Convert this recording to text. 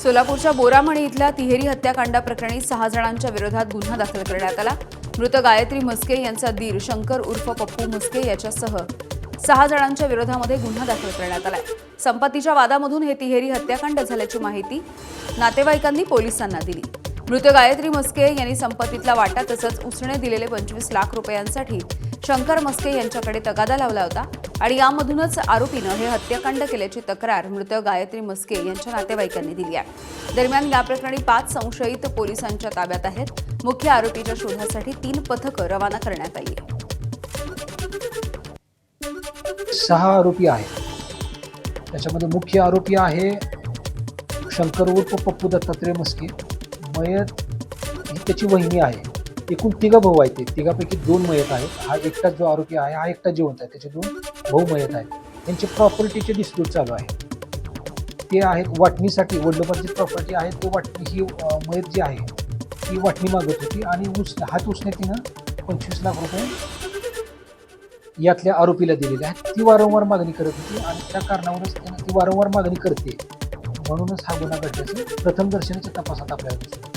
सोलापूरच्या बोरामणी इथल्या तिहेरी हत्याकांड प्रकरणी 6 जणांच्या विरोधात गुन्हा दाखल करण्यात आला। मृत गायत्री म्हस्के यांचा दीर शंकर उर्फ पप्पू म्हस्के याच्यासह 6 जणांच्या विरोधामध्ये गुन्हा दाखल करण्यात आलाय। संपत्तीच्या वादामधून हे तिहेरी हत्याकांड झाल्याची माहिती नातेवाईकांनी पोलिसांना दिली। मृत गायत्री म्हस्के यांनी संपत्तीतला वाटा तसंच उसने दिलेले 25 लाख रुपयांसाठी शंकर म्हस्के यांच्याकडे तगादा लावला होता आणि यामधूनच आरोपीनं हे हत्याकांड केल्याची तक्रार मृत गायत्री म्हस्के यांच्या नातेवाईकांनी दिली आहे। दरम्यान या प्रकरणी 5 संशयित पोलिसांच्या ताब्यात आहेत। मुख्य आरोपीच्या शोधासाठी 3 पथकं रवाना करण्यात आली आहेत। 6 आरोपी आहेत। त्याच्यामध्ये मुख्य आरोपी आहे शंकर उर्फ पप्पू दत्तात्रय म्हस्के। मयत ही त्याची वहिनी आहे। एकूण 3 भाऊ आहेत। तिघापैकी 2 मयत आहेत। हा एकटा जो आरोपी आहे हा एकटा जिवंत आहे। त्याचे 2 भाऊ मयत आहेत। त्यांचे प्रॉपर्टीचे डिस्प्यूट चालू आहे। ते आहेत वाटणीसाठी वडिलोपार्जित प्रॉपर्टी आहे। ते वाटणी ही मयत जी आहे ती वाटणी मागत होती आणि हात उसने तिनं 25 लाख रुपये यातल्या आरोपीला दिलेले आहेत। ती वारंवार मागणी करत होती आणि त्या कारणावरच ती वारंवार मागणी करते म्हणूनच हा गुन्हा घडल्याचं प्रथम दर्शनाच्या तपासात आपल्याला दिसतं।